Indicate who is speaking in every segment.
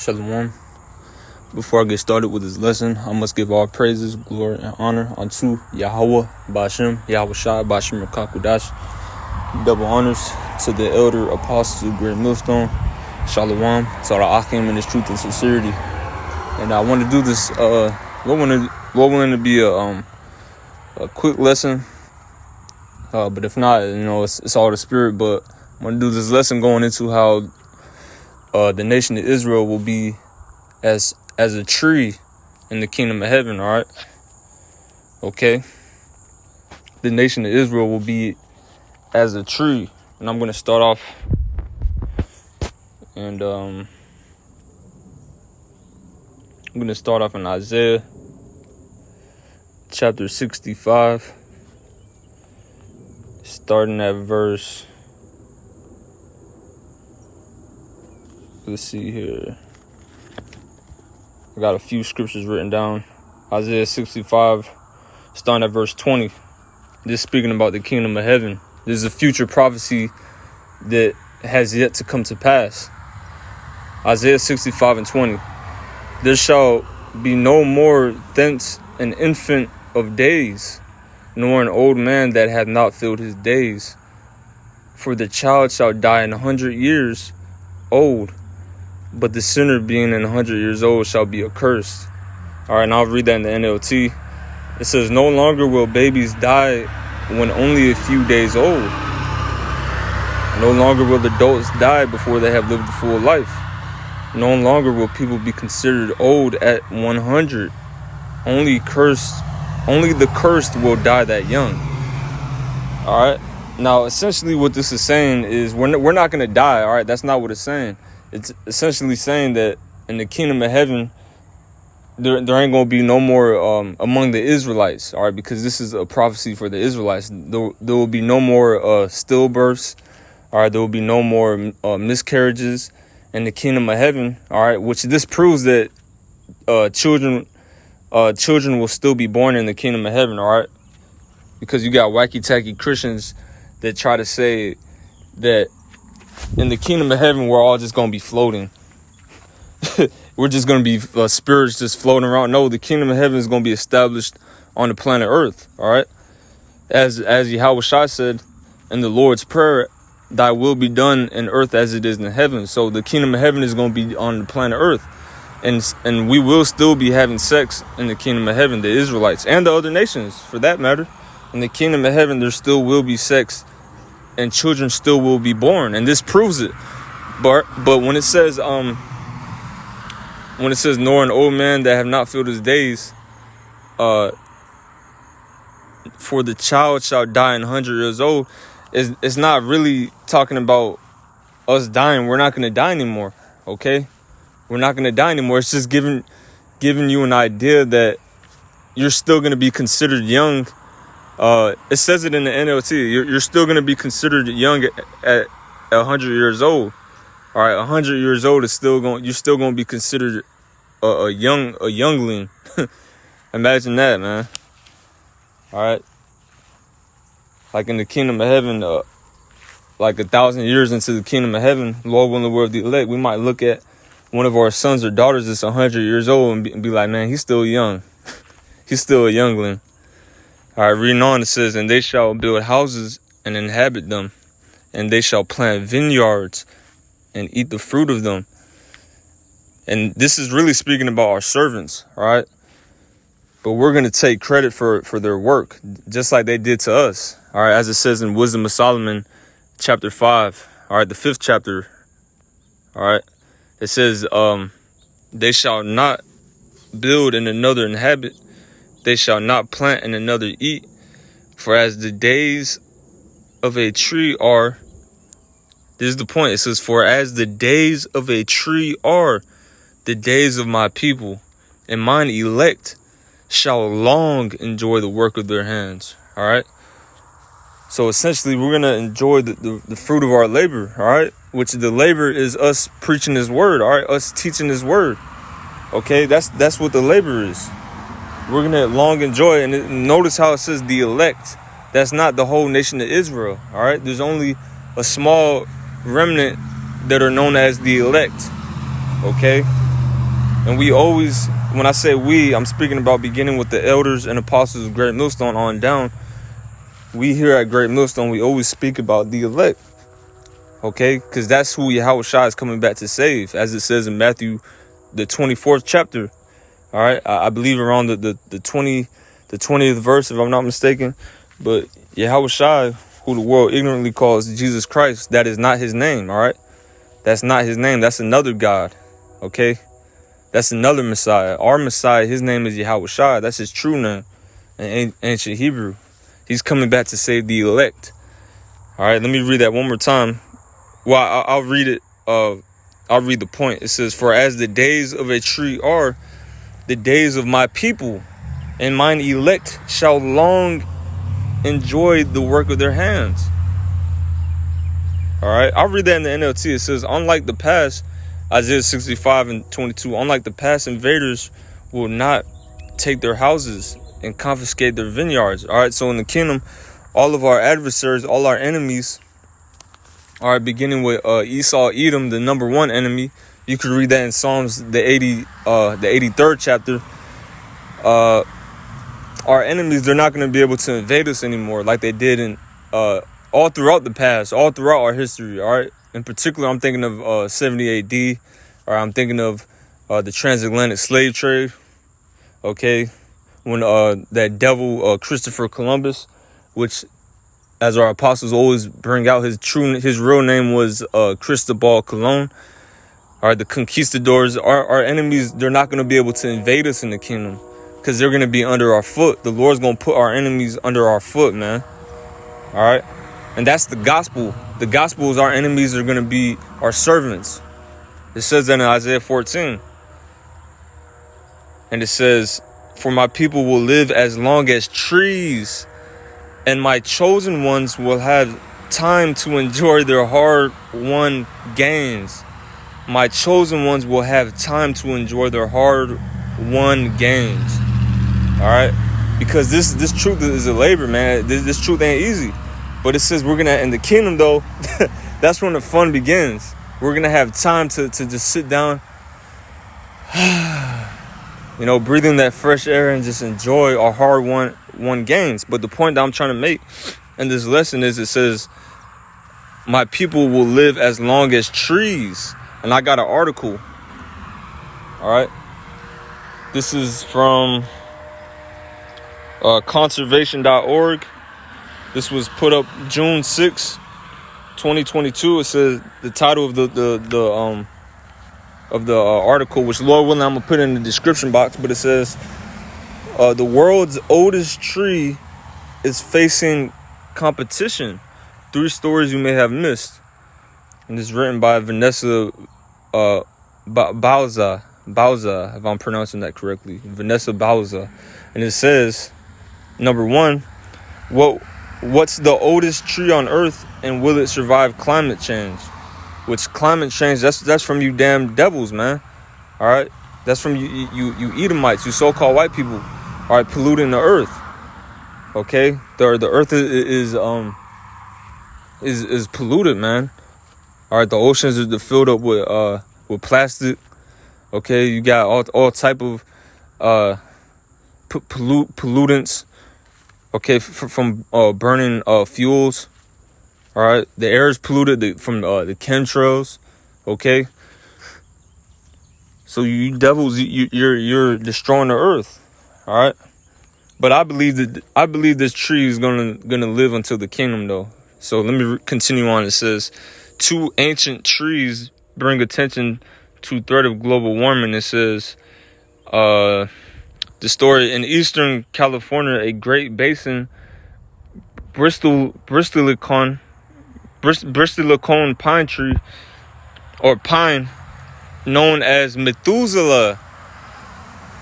Speaker 1: Shalom. Before I get started with this lesson, I must give all praises, glory, and honor unto Yahweh, Ba'ashem, Yahweh Shai, Ba'ashem Rakakudash. Double honors to the elder apostles, great millstone. Shalom to all the Akim in his truth and sincerity. And I want to do this. What wanted to be a quick lesson. But if not, it's all the spirit. But I'm gonna do this lesson going into how the nation of Israel will be as a tree in the kingdom of heaven. All right. Okay. The nation of Israel will be as a tree, and I'm gonna start off and I'm gonna start off in Isaiah chapter 65, starting at verse. Let's see here. I got a few scriptures written down. Isaiah 65, starting at verse 20. This is speaking about the kingdom of heaven. This is a future prophecy that has yet to come to pass. Isaiah 65 and 20. There shall be no more thence an infant of days, nor an old man that hath not filled his days. For the child shall die 100 years old, but the sinner being 100 years old shall be accursed. All right, and I'll read that in the NLT. It says, no longer will babies die when only a few days old. No longer will adults die before they have lived a full life. No longer will people be considered old at 100. Only the cursed will die that young. All right. Now, essentially what this is saying is we're not going to die. All right. That's not what it's saying. It's essentially saying that in the kingdom of heaven, there ain't going to be no more among the Israelites. All right. Because this is a prophecy for the Israelites. There will be no more stillbirths. All right. There will be no more miscarriages in the kingdom of heaven. All right. Which this proves that children will still be born in the kingdom of heaven. All right. Because you got wacky tacky Christians that try to say that in the kingdom of heaven, we're all just going to be floating. We're just going to be spirits just floating around. No, the kingdom of heaven is going to be established on the planet Earth. All right. As Yahweh Shai said in the Lord's Prayer, thy will be done in earth as it is in heaven. So the kingdom of heaven is going to be on the planet Earth. And we will still be having sex in the kingdom of heaven, the Israelites and the other nations for that matter. In the kingdom of heaven, there still will be sex and children still will be born. And this proves it. But when it says nor an old man that have not filled his days, for the child shall die 100 years old, it's not really talking about us dying. We're not going to die anymore. Okay. We're not going to die anymore. It's just giving you an idea that you're still going to be considered young. It says it in the NLT. You're still going to be considered young at 100 years old. All right, 100 years old is you're still going to be considered a youngling. Imagine that, man. All right. Like in the kingdom of heaven, like 1,000 years into the kingdom of heaven, Lord willing, we're of the elect, we might look at one of our sons or daughters that's 100 years old and be like, man, he's still young. He's still a youngling. All right, reading on, it says, and they shall build houses and inhabit them, and they shall plant vineyards and eat the fruit of them. And this is really speaking about our servants, all right? But we're going to take credit for their work, just like they did to us. All right, as it says in Wisdom of Solomon, chapter 5, all right, the 5th chapter, all right? It says, they shall not build and another inhabit. They shall not plant and another eat. For as the days of a tree are, this is the point. It says, for as the days of a tree are, the days of my people, and mine elect shall long enjoy the work of their hands. All right. So essentially, we're going to enjoy the fruit of our labor. All right. Which the labor is us preaching his word. All right. Us teaching his word. Okay. That's what the labor is. We're going to long enjoy. And notice how it says the elect. That's not the whole nation of Israel. All right. There's only a small remnant that are known as the elect. Okay. And we always, when I say we, I'm speaking about beginning with the elders and apostles of Great Millstone on down. We here at Great Millstone, we always speak about the elect. Okay? Because that's who Yahweh Shai is coming back to save, as it says in Matthew, the 24th chapter. All right? I believe around the 20th verse, if I'm not mistaken. But Yahweh Shai, who the world ignorantly calls Jesus Christ, that is not his name. All right? That's not his name. That's another God. Okay? That's another Messiah. Our Messiah, his name is Yahweh Shai. That's his true name in ancient Hebrew. He's coming back to save the elect. All right, let me read that one more time. Well, I'll read it. I'll read the point. It says, "For as the days of a tree are, the days of my people, and mine elect shall long enjoy the work of their hands." All right, I'll read that in the NLT. It says, "Unlike the past," Isaiah 65:22, "unlike the past, invaders will not take their houses and confiscate their vineyards." All right, so in the kingdom, all of our adversaries, all our enemies, all right, beginning with Esau, Edom, the number one enemy. You could read that in Psalms, the 83rd chapter. Our enemies, they're not going to be able to invade us anymore like they did in all throughout the past, all throughout our history. All right, in particular, I'm thinking of 70 AD. Or I'm thinking of the transatlantic slave trade. Okay, when that devil Christopher Columbus, which, as our apostles always bring out, his real name was Cristobal Colon. All right, the conquistadors, our enemies, they're not going to be able to invade us in the kingdom because they're going to be under our foot. The Lord's going to put our enemies under our foot, man. All right, and that's the gospel. The gospel is our enemies are going to be our servants. It says that in Isaiah 14. And it says, "For my people will live as long as trees, and my chosen ones will have time to enjoy their hard-won gains." My chosen ones will have time to enjoy their hard-won gains. All right? Because this truth is a labor, man. This truth ain't easy. But it says we're going to, in the kingdom, though, that's when the fun begins. We're going to have time to just sit down, breathe in that fresh air and just enjoy our hard-won gains. But the point that I'm trying to make in this lesson is, it says, my people will live as long as trees. And I got an article. All right. This is from conservation.org. This was put up June 6, 2022. It says the title of the article, which Lord willing I'm gonna put in the description box, but it says the world's oldest tree is facing competition. 3 stories you may have missed. And it's written by Vanessa Bauza, if I'm pronouncing that correctly. Vanessa Bauza. And it says, number 1, what's the oldest tree on earth, and will it survive climate change? Which climate change, that's from you damn devils, man. All right? That's from you Edomites, you so-called white people. All right, polluting the earth. Okay? The earth is polluted, man. All right, the oceans are filled up with plastic. Okay, you got all type of pollutants. Okay, from burning fuels. All right, the air is polluted from the chemtrails. Okay, so you devils, you're destroying the earth. All right, but I believe this tree is gonna live until the kingdom, though. So let me continue on. It says, 2 ancient trees bring attention to threat of global warming. It says, the story in Eastern California, a Great Basin Bristlecone pine tree, or pine, known as Methuselah,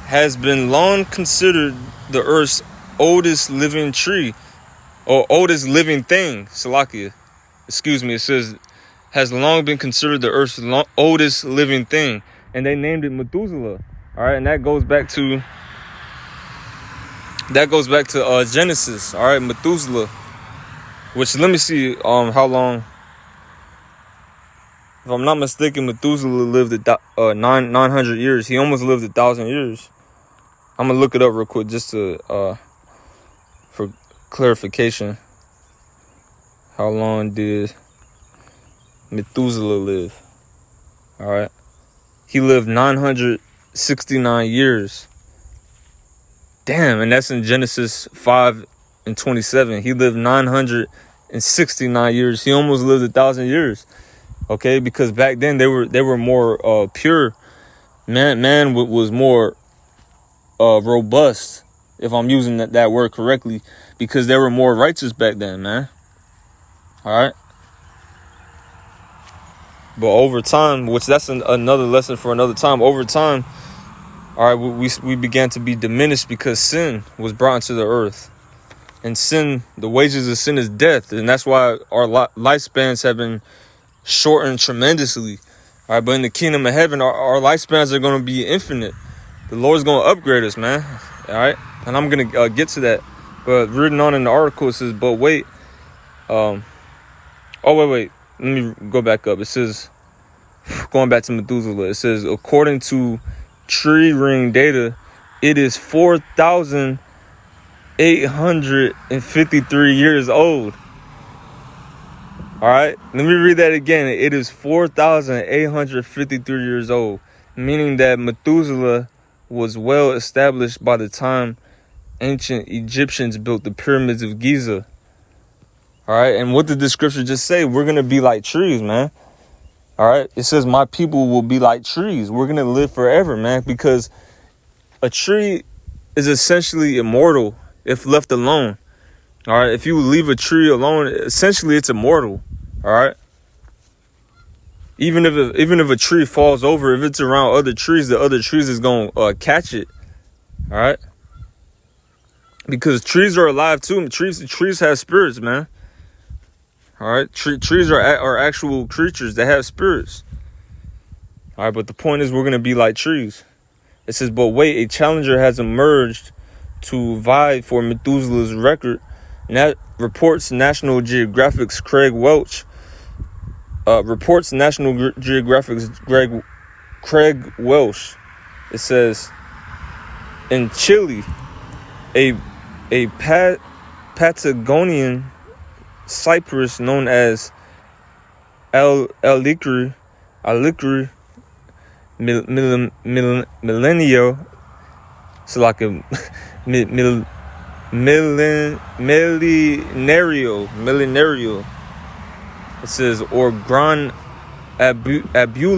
Speaker 1: has been long considered the Earth's oldest living tree, or oldest living thing. Salakia. Excuse me. It says, has long been considered the Earth's oldest living thing. And they named it Methuselah. All right, and that goes back to Genesis. All right, Methuselah. Which, let me see how long If I'm not mistaken, Methuselah lived 900 years. He almost lived 1,000 years. I'm gonna look it up real quick just to for clarification. How long did Methuselah live? All right, he lived 969 years. Damn, and that's in Genesis 5:27. He lived 969 years. He almost lived 1,000 years. Okay, because back then they were more pure. Man was more robust, if I'm using that word correctly, because they were more righteous back then, man. All right. But over time, which that's another lesson for another time. Over time, all right, we began to be diminished because sin was brought into the earth, and sin, the wages of sin is death, and that's why our lifespans have been shortened tremendously. All right, but in the kingdom of heaven, our lifespans are going to be infinite. The Lord's going to upgrade us, man. All right, and I'm going to get to that. But written on in the article, it says, but wait. Wait. Let me go back up. It says, going back to Methuselah, it says, according to tree ring data, it is 4,853 years old. All right, let me read that again. It is 4,853 years old, meaning that Methuselah was well established by the time ancient Egyptians built the pyramids of Giza. All right, and what did the scripture just say? We're going to be like trees, man. All right, it says my people will be like trees. We're going to live forever, man, because a tree is essentially immortal if left alone. All right, if you leave a tree alone, essentially it's immortal. All right. Even if a tree falls over, if it's around other trees, the other trees is gonna catch it. All right. Because trees are alive too. Trees have spirits, man. All right. Trees are actual creatures that have spirits. All right. But the point is, we're gonna be like trees. It says, but wait, a challenger has emerged to vie for Methuselah's record. And that reports National Geographic's Craig Welch. Geographic's Craig Welch. It says, in Chile, a Patagonian cypress known as Alicri millennial, so like a millenarial. It says, or Gran Abu